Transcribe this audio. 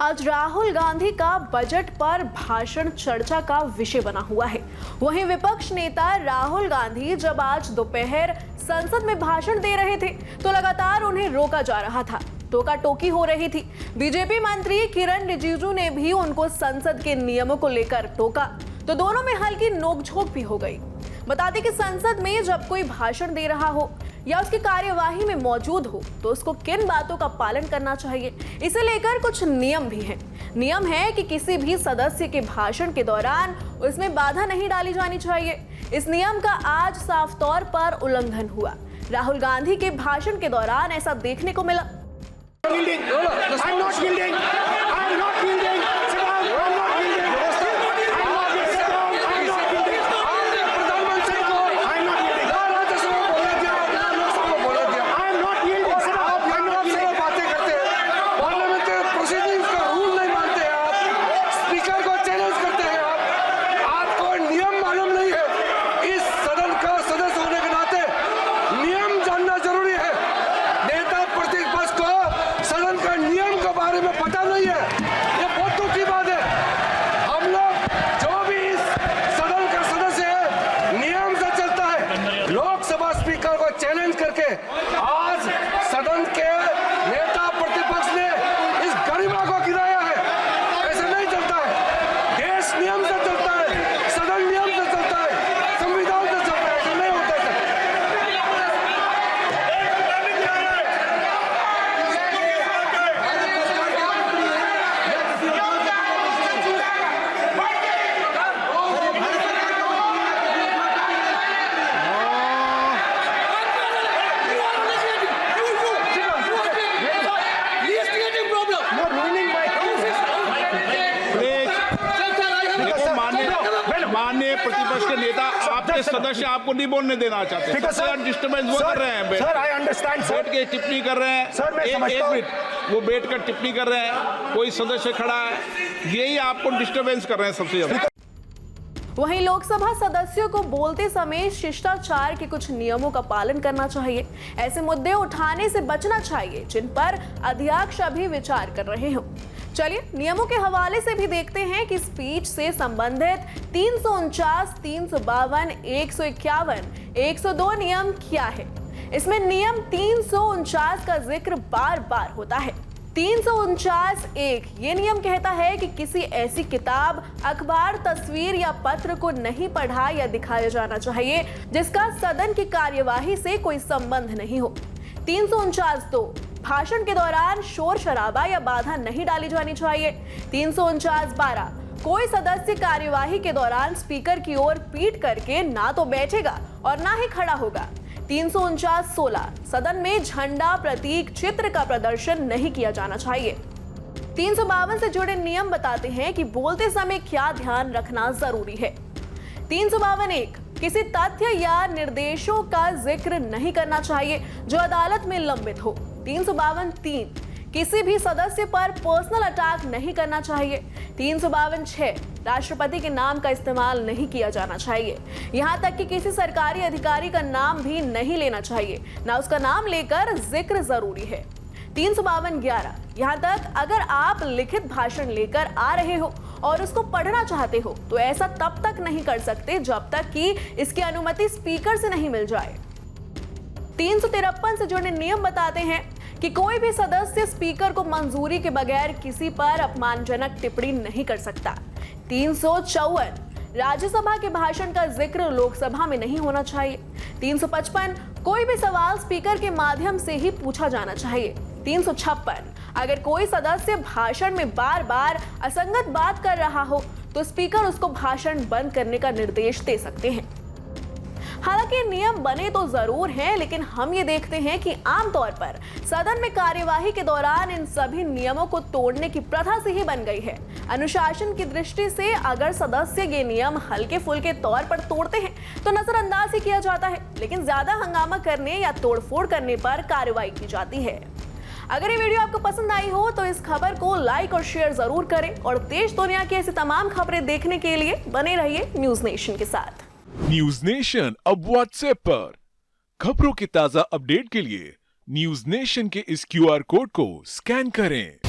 आज राहुल गांधी का बजट पर भाषण चर्चा का विषय बना हुआ है। वहीं विपक्ष नेता राहुल गांधी जब आज दोपहर संसद में भाषण दे रहे थे तो लगातार उन्हें रोका जा रहा था, टोका टोकी हो रही थी। बीजेपी मंत्री किरण रिजिजू ने भी उनको संसद के नियमों को लेकर टोका तो दोनों में हल्की नोकझोंक भी हो गई। बता दें कि संसद में जब कोई भाषण दे रहा हो या उसकी कार्यवाही में मौजूद हो तो उसको किन बातों का पालन करना चाहिए, इसे लेकर कुछ नियम भी हैं। नियम है कि किसी भी सदस्य के भाषण के दौरान उसमें बाधा नहीं डाली जानी चाहिए। इस नियम का आज साफ तौर पर उल्लंघन हुआ। राहुल गांधी के भाषण के दौरान ऐसा देखने को मिला। पता नहीं है, ये बहुत दुख की बात है। हम लोग जो भी इस सदन का सदस्य है नियम से चलता है। लोकसभा स्पीकर को चैलेंज करके आज सदन के नेता प्रतिपक्ष ने इस गरिमा को गिराया है। ऐसा नहीं चलता है। देश नियम से चलता है, सदन नियम से चलता है, संविधान से चलता है। ऐसा नहीं होता है। माननीय प्रतिपक्ष के नेता आपके सदस्य आपको नहीं बोलने देना चाहते। डिस्टर्बेंस वो कर रहे हैं। Sir, I understand, sir. बैठ के टिप्पणी कर रहे हैं। सर, मैं समझता हूं। एक मिनट, वो बैठ कर टिप्पणी कर रहे हैं, कोई सदस्य खड़ा है, यही आपको डिस्टर्बेंस कर रहे हैं सबसे ज्यादा। वहीं लोकसभा सदस्यों को बोलते समय शिष्टाचार के कुछ नियमों का पालन करना चाहिए। ऐसे मुद्दे उठाने से बचना चाहिए जिन पर अध्यक्ष अभी विचार कर रहे हो। चलिए नियमों के हवाले से भी देखते हैं कि स्पीच से संबंधित 349, 352, 151, 102 नियम क्या है। इसमें नियम 349 का जिक्र बार बार होता है। 349(1) ये नियम कहता है कि किसी ऐसी किताब, अखबार, तस्वीर या पत्र को नहीं पढ़ा या दिखाया जाना चाहिए जिसका सदन की कार्यवाही से कोई संबंध नहीं हो। 349(2) भाषण के दौरान शोर शराबा या बाधा नहीं डाली जानी चाहिए। 349(12) कोई सदस्य कार्यवाही के दौरान स्पीकर की ओर पीठ करके ना तो बैठेगा और ना ही खड़ा होगा। 349(16) सदन में झंडा, प्रतीक, चित्र का प्रदर्शन नहीं किया जाना चाहिए। 352 से जुड़े नियम बताते हैं कि बोलते समय क्या ध्यान रखना जरूरी है। 352(1) किसी तथ्य या निर्देशों का जिक्र नहीं करना चाहिए जो अदालत में लंबित हो। 352(3) किसी भी सदस्य पर पर्सनल अटैक नहीं करना चाहिए। 352(6) राष्ट्रपति के नाम का इस्तेमाल नहीं किया जाना चाहिए। यहाँ तक कि किसी सरकारी अधिकारी का नाम भी नहीं लेना चाहिए, ना उसका नाम लेकर जिक्र जरूरी है। 352(11) यहाँ तक अगर आप लिखित भाषण लेकर आ रहे हो और उसको पढ़ना चाहते हो तो ऐसा तब तक नहीं कर सकते जब तक कि इसकी अनुमति स्पीकर से नहीं मिल जाए। 353 से जुड़े नियम बताते हैं कि कोई भी सदस्य स्पीकर को मंजूरी के बगैर किसी पर अपमानजनक टिप्पणी नहीं कर सकता। 354 राज्यसभा के भाषण का जिक्र लोकसभा में नहीं होना चाहिए। 355 कोई भी सवाल स्पीकर के माध्यम से ही पूछा जाना चाहिए। 356 अगर कोई सदस्य भाषण में बार बार असंगत बात कर रहा हो तो स्पीकर उसको भाषण बंद करने का निर्देश दे सकते हैं। हालांकि नियम बने तो जरूर हैं, लेकिन हम ये देखते हैं कि आमतौर पर सदन में कार्यवाही के दौरान इन सभी नियमों को तोड़ने की प्रथा से ही बन गई है। अनुशासन की दृष्टि से अगर सदस्य ये नियम हल्के फुल्के तौर पर तोड़ते हैं तो नजरअंदाज ही किया जाता है, लेकिन ज्यादा हंगामा करने या तोड़फोड़ करने पर कार्रवाई की जाती है। अगर ये वीडियो आपको पसंद आई हो तो इस खबर को लाइक और शेयर जरूर करें और देश दुनिया की ऐसी तमाम खबरें देखने के लिए बने रहिए न्यूज नेशन के साथ। न्यूज नेशन अब व्हाट्सएप पर खबरों की ताजा अपडेट के लिए न्यूज नेशन के इस QR कोड को स्कैन करें।